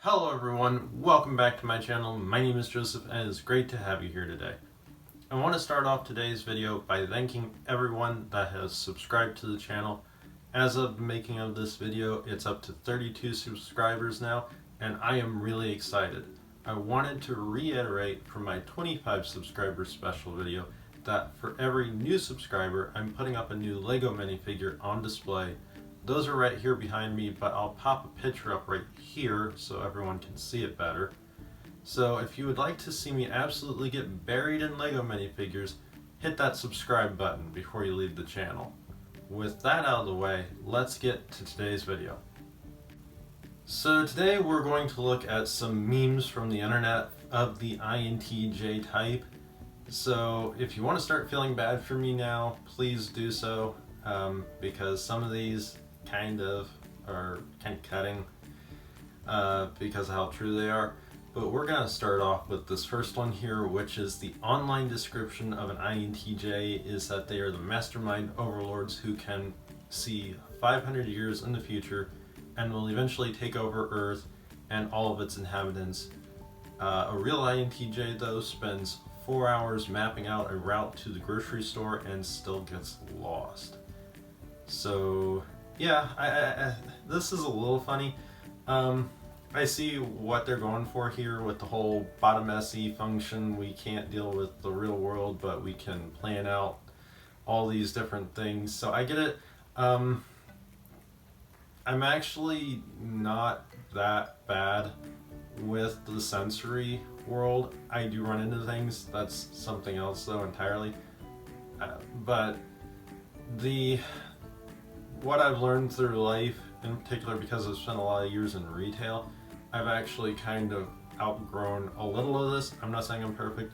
Hello everyone, welcome back to my channel. My name is Joseph and it's great to have you here today. I want to start off today's video by thanking everyone that has subscribed to the channel. As of the making of this video, it's up to 32 subscribers now, and I am really excited. I wanted to reiterate from my 25 subscriber special video that for every new subscriber, I'm putting up a new Lego minifigure on display. Those are right here behind me, but I'll pop a picture up right here so everyone can see it better. So if you would like to see me absolutely get buried in Lego minifigures, hit that subscribe button before you leave the channel. With that out of the way, let's get to today's video. So today we're going to look at some memes from the internet of the INTJ type. So if you want to start feeling bad for me now, please do so, because some of these are kind of cutting because of how true they are. But we're going to start off with this first one here, which is the online description of an INTJ is that they are the mastermind overlords who can see 500 years in the future and will eventually take over Earth and all of its inhabitants. A real INTJ though spends 4 hours mapping out a route to the grocery store and still gets lost. So yeah, this is a little funny. I see what they're going for here with the whole bottom SE function. We can't deal with the real world, but we can plan out all these different things. So I get it. I'm actually not that bad with the sensory world. I do run into things. That's something else though entirely. But what I've learned through life, in particular because I've spent a lot of years in retail, I've actually kind of outgrown a little of this. I'm not saying I'm perfect.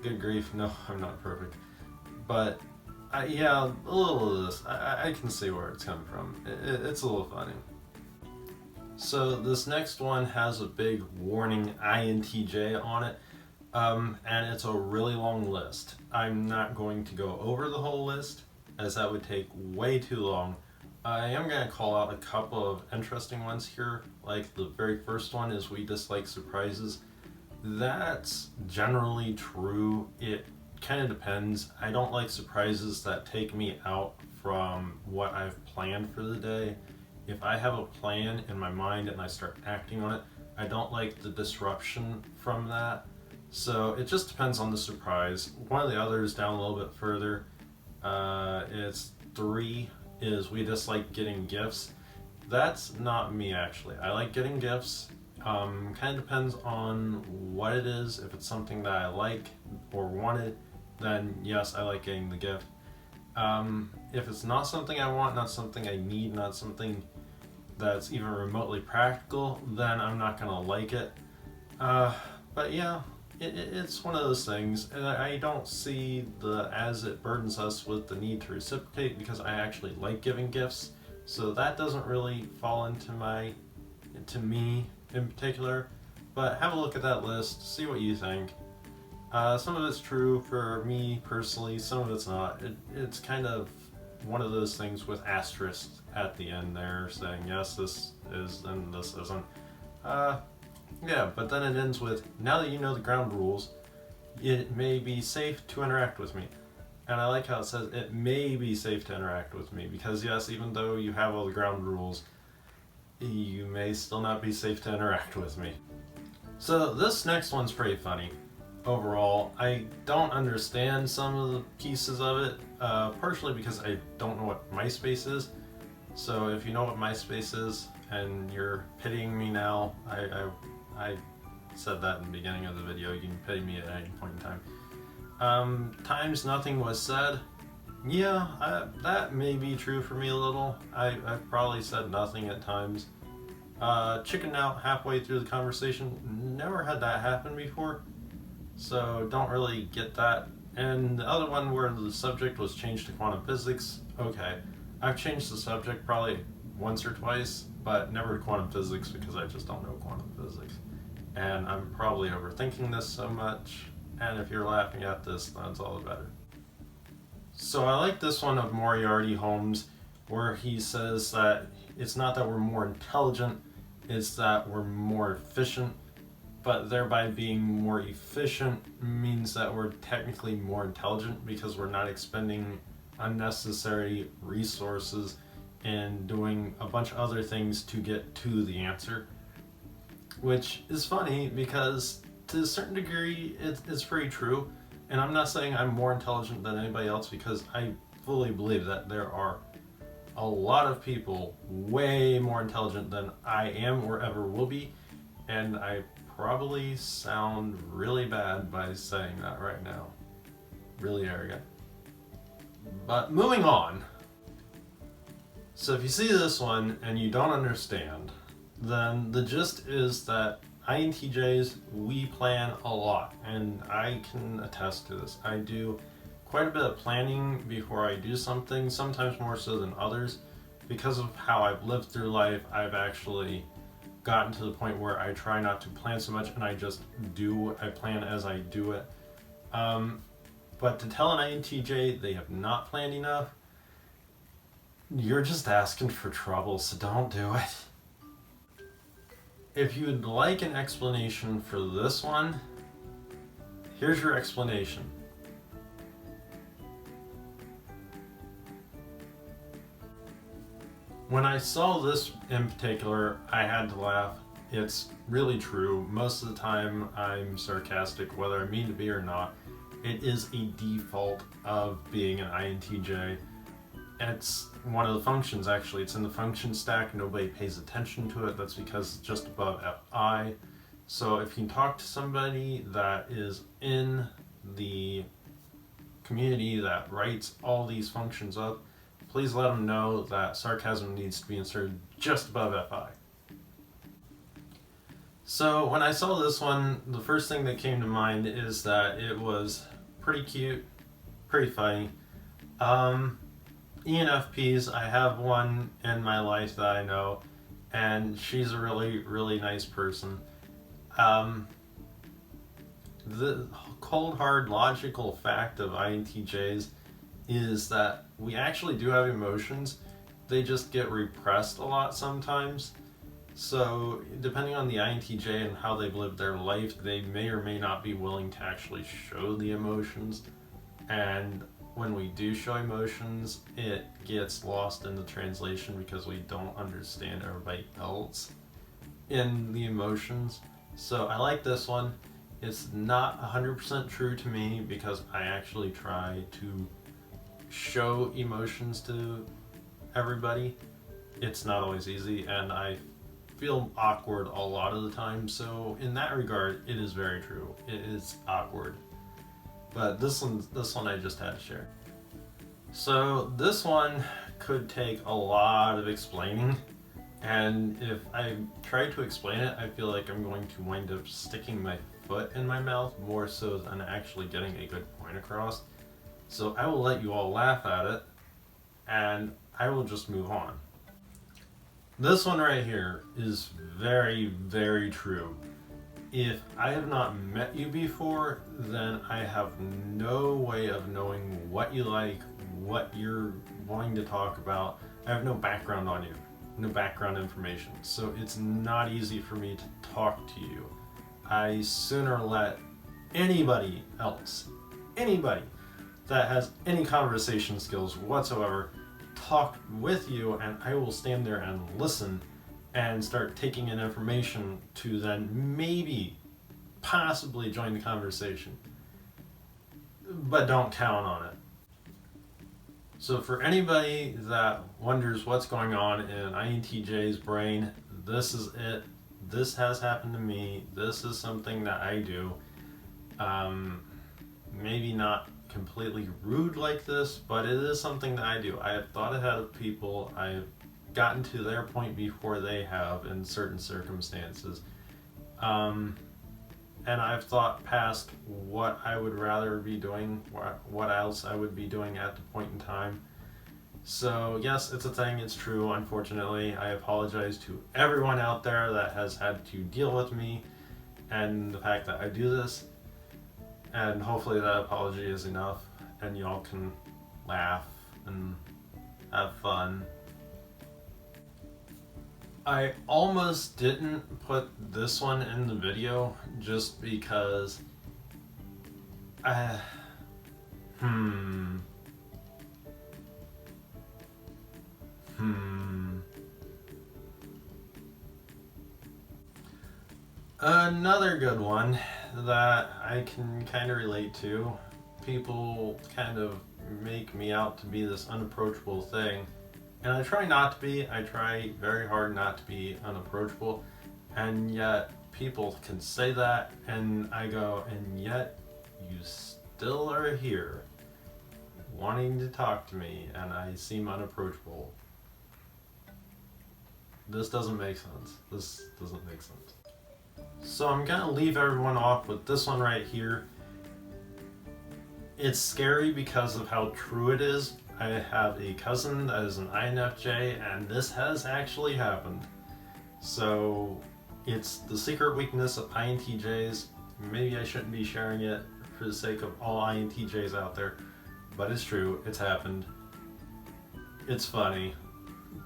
Good grief, no, I'm not perfect. But yeah, a little of this. I can see where it's coming from. It's a little funny. So this next one has a big warning INTJ on it, and it's a really long list. I'm not going to go over the whole list, as that would take way too long. I am going to call out a couple of interesting ones here. Like the very first one is we dislike surprises. That's generally true. It kind of depends. I don't like surprises that take me out from what I've planned for the day. If I have a plan in my mind and I start acting on it, I don't like the disruption from that. So it just depends on the surprise. One of the others down a little bit further, it's 3, is we dislike getting gifts. That's not me actually. I like getting gifts. Kind of depends on what it is. If it's something that I like or wanted, then yes, I like getting the gift. If it's not something I want, not something I need, not something that's even remotely practical, then I'm not gonna like it. But yeah, it's one of those things, and I don't see as it burdens us with the need to reciprocate, because I actually like giving gifts, so that doesn't really fall into me in particular. But have a look at that list, see what you think. Some of it's true for me personally, some of it's not. It's kind of one of those things with asterisks at the end there saying yes, this is and this isn't. Yeah, but then it ends with, now that you know the ground rules, it may be safe to interact with me. And I like how it says it may be safe to interact with me, because yes, even though you have all the ground rules, you may still not be safe to interact with me. So this next one's pretty funny. Overall, I don't understand some of the pieces of it, partially because I don't know what MySpace is. So if you know what MySpace is and you're pitying me now, I said that in the beginning of the video, you can pity me at any point in time. Times nothing was said. Yeah, that may be true for me a little. I've probably said nothing at times. Chickened out halfway through the conversation. Never had that happen before, so don't really get that. And the other one where the subject was changed to quantum physics. Okay, I've changed the subject probably once or twice, but never to quantum physics because I just don't know quantum physics. And I'm probably overthinking this so much, and if you're laughing at this, that's all the better. So I like this one of Moriarty Holmes, where he says that it's not that we're more intelligent, It's that we're more efficient, but thereby being more efficient means that we're technically more intelligent because we're not expending unnecessary resources and doing a bunch of other things to get to the answer. Which is funny because to a certain degree it's very true. And I'm not saying I'm more intelligent than anybody else, because I fully believe that there are a lot of people way more intelligent than I am or ever will be. And I probably sound really bad by saying that right now. Really arrogant. But moving on. So if you see this one and you don't understand, then the gist is that INTJs, we plan a lot, and I can attest to this. I do quite a bit of planning before I do something, sometimes more so than others. Because of how I've lived through life, I've actually gotten to the point where I try not to plan so much and I just do. I plan as I do it. But to tell an INTJ they have not planned enough, you're just asking for trouble, so don't do it. If you would like an explanation for this one, here's your explanation. When I saw this in particular, I had to laugh. It's really true. Most of the time I'm sarcastic, whether I mean to be or not. It is a default of being an INTJ. It's one of the functions, actually. It's in the function stack. Nobody pays attention to it. That's because it's just above FI. So if you talk to somebody that is in the community that writes all these functions up, please let them know that sarcasm needs to be inserted just above FI. So when I saw this one, the first thing that came to mind is that it was pretty cute, pretty funny. ENFPs, I have one in my life that I know, and she's a really, really nice person. The cold, hard, logical fact of INTJs is that we actually do have emotions. They just get repressed a lot sometimes. So depending on the INTJ and how they've lived their life, they may or may not be willing to actually show the emotions. And when we do show emotions, it gets lost in the translation because we don't understand everybody else in the emotions. So I like this one. It's not 100% true to me because I actually try to show emotions to everybody. It's not always easy, and I feel awkward a lot of the time. So in that regard, it is very true. It is awkward. But this one I just had to share. So this one could take a lot of explaining, and if I try to explain it, I feel like I'm going to wind up sticking my foot in my mouth more so than actually getting a good point across. So I will let you all laugh at it, and I will just move on. This one right here is very, very true. If I have not met you before, then I have no way of knowing what you like, what you're wanting to talk about. I have no background on you, no background information. So it's not easy for me to talk to you. I sooner let anybody else, anybody that has any conversation skills whatsoever, talk with you, and I will stand there and listen and start taking in information to then maybe, possibly join the conversation. But don't count on it. So for anybody that wonders what's going on in INTJ's brain, this is it. This has happened to me. This is something that I do. Maybe not completely rude like this, but it is something that I do. I have thought ahead of people. I have gotten to their point before they have in certain circumstances. And I've thought past what I would rather be doing, what else I would be doing at the point in time. So yes, it's a thing, it's true, unfortunately. I apologize to everyone out there that has had to deal with me and the fact that I do this. And hopefully that apology is enough and y'all can laugh and have fun. I almost didn't put this one in the video just because Another good one that I can kind of relate to. People kind of make me out to be this unapproachable thing. And I try not to be. I try very hard not to be unapproachable. And yet people can say that and I go, and yet you still are here wanting to talk to me and I seem unapproachable. This doesn't make sense. This doesn't make sense. So I'm gonna leave everyone off with this one right here. It's scary because of how true it is. I have a cousin that is an INFJ and this has actually happened. So it's the secret weakness of INTJs. Maybe I shouldn't be sharing it for the sake of all INTJs out there, but it's true, it's happened. It's funny,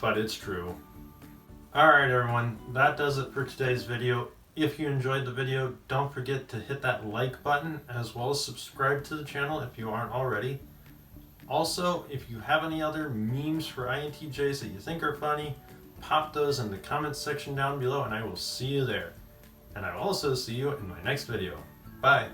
but it's true. Alright everyone, that does it for today's video. If you enjoyed the video, don't forget to hit that like button as well as subscribe to the channel if you aren't already. Also, if you have any other memes for INTJs that you think are funny, pop those in the comments section down below and I will see you there. And I will also see you in my next video. Bye!